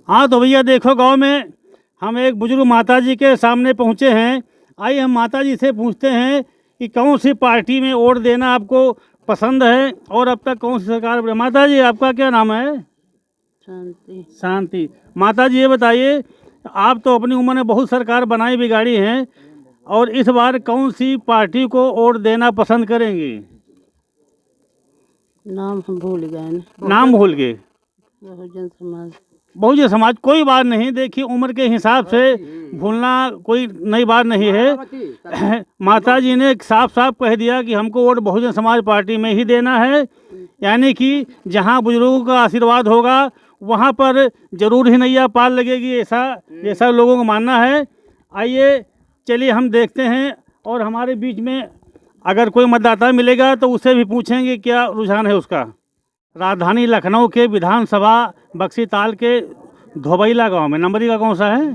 हाँ तो भैया देखो, गांव में हम एक बुजुर्ग माता जी के सामने पहुंचे हैं। आइए हम माता जी से पूछते हैं कि कौन सी पार्टी में वोट देना आपको पसंद है और अब तक कौन सी सरकार। माता जी आपका क्या नाम है? शांति। शांति। माता जी ये बताइए, आप तो अपनी उम्र में बहुत सरकार बनाई बिगाड़ी हैं, और इस बार कौन सी पार्टी को वोट देना पसंद करेंगी? नाम हम भूल गए ना। नाम भूल गए? बहुजन समाज। बहुजन समाज। कोई बात नहीं, देखिए उम्र के हिसाब से भूलना कोई नई बात नहीं है। माता जी ने साफ साफ कह दिया कि हमको वोट बहुजन समाज पार्टी में ही देना है, यानी कि जहां बुजुर्गों का आशीर्वाद होगा वहां पर जरूर ही नैया पार लगेगी, ऐसा लोगों को मानना है। आइए चलिए हम देखते हैं, और हमारे बीच में अगर कोई मतदाता मिलेगा तो उससे भी पूछेंगे क्या रुझान है उसका। राजधानी लखनऊ के विधानसभा बक्सीताल के धोबैला गांव में, नंबरी का कौन सा है?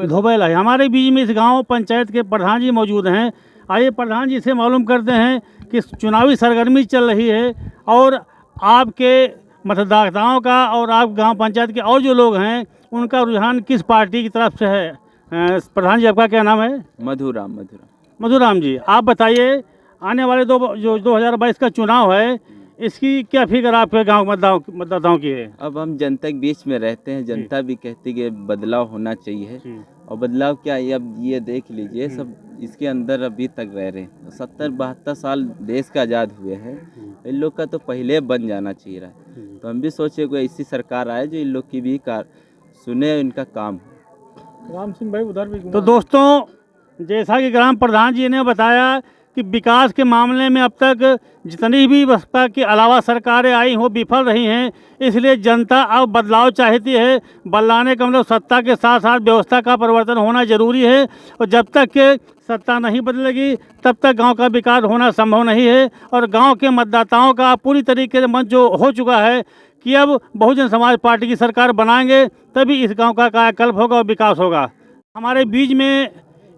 धोबैला है। हमारे बीच में इस गांव पंचायत के प्रधान जी मौजूद हैं। आइए प्रधान जी से मालूम करते हैं कि चुनावी सरगर्मी चल रही है, और आपके मतदाताओं का और आप गांव पंचायत के और जो लोग हैं उनका रुझान किस पार्टी की तरफ से है। प्रधान जी आपका क्या नाम है? मधुराम जी, आप बताइए, आने वाले 2022 का चुनाव है, इसकी क्या फिक्र आपके गांव मतदाताओं की है? अब हम जनता के बीच में रहते हैं, जनता भी कहती है कि बदलाव होना चाहिए, और बदलाव क्या है अब ये देख लीजिए, सब इसके अंदर अभी तक रह रहे हैं। 70-72 साल देश का आज़ाद हुए हैं, इन लोग का तो पहले बन जाना चाहिए रहा। तो हम भी सोचे कोई ऐसी सरकार आए जो इन लोग की भी सुने, इनका काम। राम सिंह भाई उधर भी। तो दोस्तों, जैसा कि ग्राम प्रधान जी ने बताया कि विकास के मामले में अब तक जितनी भी बसपा के अलावा सरकारें आई हो विफल रही हैं, इसलिए जनता अब बदलाव चाहती है। बदलाने का मतलब सत्ता के साथ साथ व्यवस्था का परिवर्तन होना जरूरी है, और जब तक के सत्ता नहीं बदलेगी तब तक गांव का विकास होना संभव नहीं है। और गांव के मतदाताओं का पूरी तरीके से मन जो हो चुका है कि अब बहुजन समाज पार्टी की सरकार बनाएंगे तभी इस गांव का कायाकल्प होगा और विकास होगा। हमारे बीच में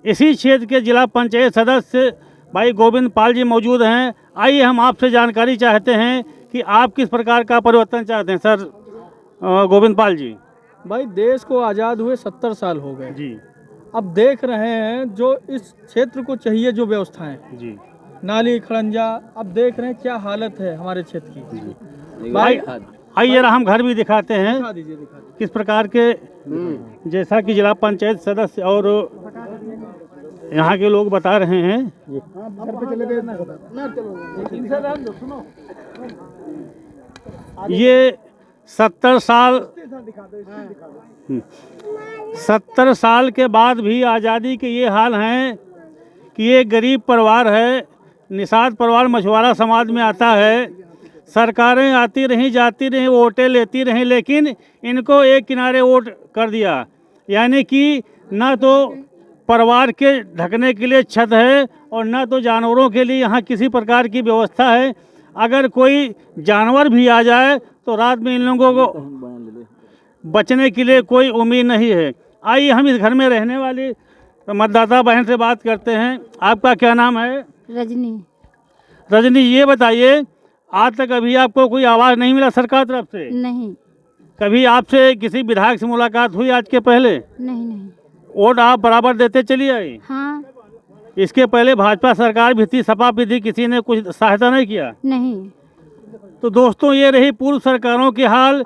इसी क्षेत्र के जिला पंचायत सदस्य भाई गोविंद पाल जी मौजूद हैं। आइए हम आपसे जानकारी चाहते हैं कि आप किस प्रकार का परिवर्तन चाहते हैं। सर गोविंद पाल जी। भाई देश को आज़ाद हुए 70 साल हो गए जी। अब देख रहे हैं जो इस क्षेत्र को चाहिए जो व्यवस्थाएं जी, नाली खड़ंजा, अब देख रहे हैं क्या हालत है हमारे क्षेत्र की। भाई आइए जरा हम घर भी दिखाते हैं दिखा दीजिए। किस प्रकार के, जैसा कि जिला पंचायत सदस्य और यहाँ के लोग बता रहे हैं। ये 70 साल के बाद भी आज़ादी के ये हाल हैं कि ये गरीब परिवार है, निषाद परिवार मछुआरा समाज में आता है। सरकारें आती रहीं जाती रहीं, वोटें लेती रहीं, लेकिन इनको एक किनारे वोट कर दिया। यानी कि ना तो परिवार के ढकने के लिए छत है और ना तो जानवरों के लिए यहाँ किसी प्रकार की व्यवस्था है। अगर कोई जानवर भी आ जाए तो रात में इन लोगों को बचने के लिए कोई उम्मीद नहीं है। आइए हम इस घर में रहने वाली मतदाता बहन से बात करते हैं। आपका क्या नाम है? रजनी। रजनी, ये बताइए, आज तक अभी आपको कोई आवाज़ नहीं मिला सरकार तरफ से? नहीं। कभी आपसे किसी विधायक से मुलाकात हुई आज के पहले? नहीं। वोट आप बराबर देते चली आई? हाँ। इसके पहले भाजपा सरकार भी थी, सपा भी थी, किसी ने कुछ सहायता नहीं किया? नहीं। तो दोस्तों, ये रही पूर्व सरकारों की हाल।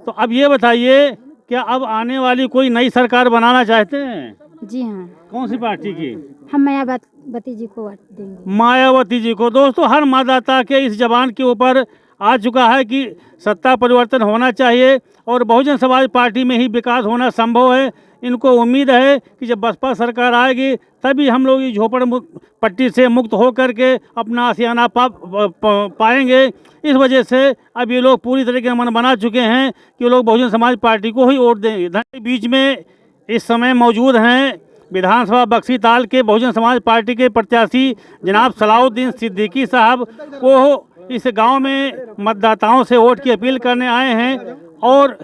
तो अब ये बताइए, क्या अब आने वाली कोई नई सरकार बनाना चाहते हैं? जी हाँ। कौन सी पार्टी की? हम मायावती जी को वोट देंगे। मायावती जी को। दोस्तों, हर मतदाता के इस जबान के ऊपर आ चुका है कि सत्ता परिवर्तन होना चाहिए और बहुजन समाज पार्टी में ही विकास होना संभव है। इनको उम्मीद है कि जब बसपा सरकार आएगी तभी हम लोग इस झोपड़ पट्टी से मुक्त हो करके अपना आशियाना पाएंगे। इस वजह से अब ये लोग पूरी तरीके से मन बना चुके हैं कि वो लोग बहुजन समाज पार्टी को ही वोट देंगे। बीच में इस समय मौजूद हैं विधानसभा बक्सीताल के बहुजन समाज पार्टी के प्रत्याशी जनाब सलाउद्दीन सिद्दीकी साहब। वो इस गांव में मतदाताओं से वोट की अपील करने आए हैं, और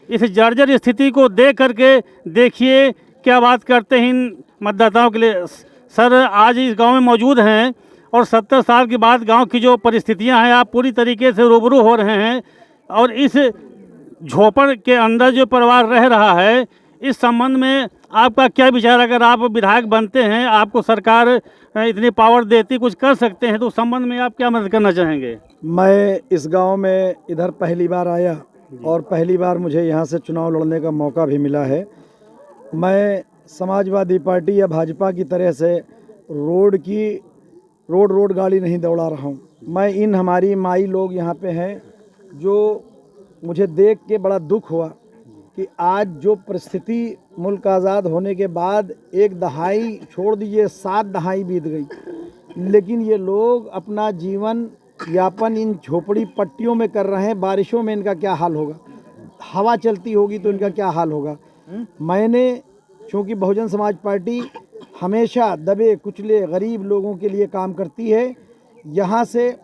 इस जर्जर स्थिति को देख करके देखिए क्या बात करते हैं इन मतदाताओं के लिए। सर, आज इस गांव में मौजूद हैं और 70 साल के बाद गांव की जो परिस्थितियां हैं आप पूरी तरीके से रूबरू हो रहे हैं, और इस झोपड़ के अंदर जो परिवार रह रहा है, इस संबंध में आपका क्या विचार? अगर आप विधायक बनते हैं, आपको सरकार इतनी पावर देती, कुछ कर सकते हैं, तो उस संबंध में आप क्या मदद करना चाहेंगे? मैं इस गांव में इधर पहली बार आया और पहली बार मुझे यहाँ से चुनाव लड़ने का मौका भी मिला है। मैं समाजवादी पार्टी या भाजपा की तरह से रोड गाड़ी नहीं दौड़ा रहा हूँ। मैं इन हमारी माई लोग यहाँ पे हैं, जो मुझे देख के बड़ा दुख हुआ कि आज जो परिस्थिति मुल्क आज़ाद होने के बाद एक दहाई छोड़ दीजिए, 7 दहाई बीत गई, लेकिन ये लोग अपना जीवन यापन इन झोपड़ी पट्टियों में कर रहे हैं। बारिशों में इनका क्या हाल होगा, हवा चलती होगी तो इनका क्या हाल होगा। मैंने चूँकि बहुजन समाज पार्टी हमेशा दबे कुचले गरीब लोगों के लिए काम करती है, यहाँ से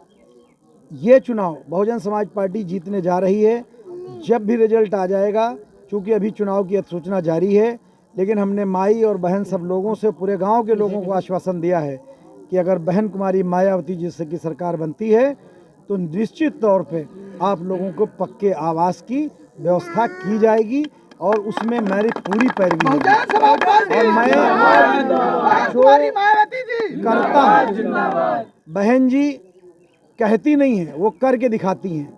ये चुनाव बहुजन समाज पार्टी जीतने जा रही है। जब भी रिजल्ट आ जाएगा, चूँकि अभी चुनाव की अधिसूचना जारी है, लेकिन हमने माई और बहन सब लोगों से, पूरे गांव के लोगों को आश्वासन दिया है कि अगर बहन कुमारी मायावती जी की सरकार बनती है तो निश्चित तौर पे आप लोगों को पक्के आवास की व्यवस्था की जाएगी और उसमें मेरी पूरी पैरवी होगी। और मैं जो करता हूँ, बहन जी कहती नहीं है, वो करके दिखाती हैं।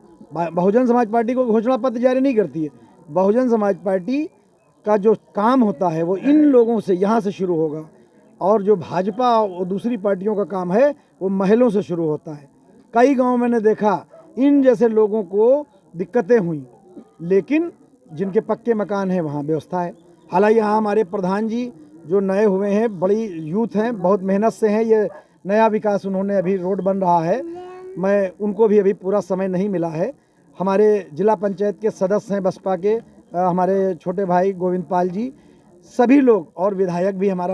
बहुजन समाज पार्टी को घोषणा पत्र जारी नहीं करती है। बहुजन समाज पार्टी का जो काम होता है वो इन लोगों से, यहाँ से शुरू होगा, और जो भाजपा और दूसरी पार्टियों का काम है वो महलों से शुरू होता है। कई गांव मैंने देखा इन जैसे लोगों को दिक्कतें हुई, लेकिन जिनके पक्के मकान हैं वहाँ व्यवस्था है। हालांकि यहाँ हमारे प्रधान जी जो नए हुए हैं, बड़ी यूथ हैं, बहुत मेहनत से हैं, ये नया विकास उन्होंने, अभी रोड बन रहा है, मैं उनको भी अभी पूरा समय नहीं मिला है। हमारे जिला पंचायत के सदस्य हैं बसपा के, हमारे छोटे भाई गोविंद पाल जी, सभी लोग, और विधायक भी हमारा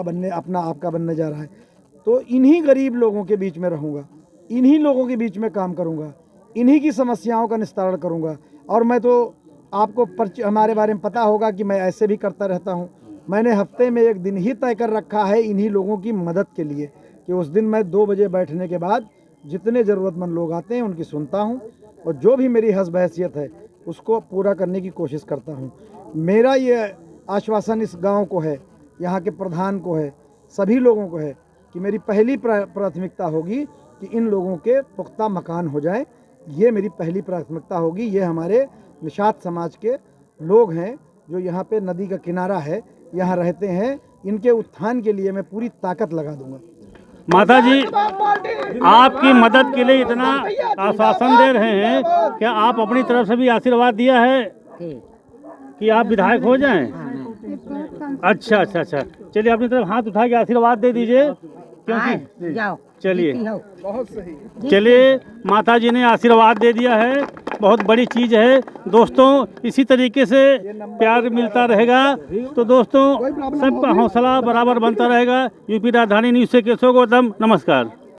आपका बनने जा रहा है। तो इन्हीं गरीब लोगों के बीच में रहूँगा, इन्हीं लोगों के बीच में काम करूँगा, इन्हीं की समस्याओं का निस्तारण करूँगा। और मैं तो आपको हमारे बारे में पता होगा कि मैं ऐसे भी करता रहता हूँ। मैंने हफ्ते में एक दिन ही तय कर रखा है इन्हीं लोगों की मदद के लिए, कि उस दिन मैं 2 बजे बैठने के बाद जितने ज़रूरतमंद लोग आते हैं उनकी सुनता हूँ, और जो भी मेरी हस्ब हैसियत है उसको पूरा करने की कोशिश करता हूँ। मेरा ये आश्वासन इस गांव को है, यहाँ के प्रधान को है, सभी लोगों को है, कि मेरी पहली प्राथमिकता होगी कि इन लोगों के पुख्ता मकान हो जाए। ये मेरी पहली प्राथमिकता होगी। ये हमारे निषाद समाज के लोग हैं जो यहाँ पे नदी का किनारा है, यहाँ रहते हैं, इनके उत्थान के लिए मैं पूरी ताकत लगा दूंगा। माता जी, आपकी मदद के लिए इतना आश्वासन दे रहे हैं, क्या आप अपनी तरफ से भी आशीर्वाद दिया है कि आप विधायक हो जाएं? अच्छा, चलिए अपनी तरफ हाथ उठा के आशीर्वाद दे दीजिए, क्योंकि चलिए चलिए माता जी ने आशीर्वाद दे दिया है, बहुत बड़ी चीज़ है। दोस्तों, इसी तरीके से प्यार मिलता रहेगा तो दोस्तों सबका हौसला बराबर बनता रहेगा। यूपी राजधानी न्यूज़ से केशव गौतम, नमस्कार।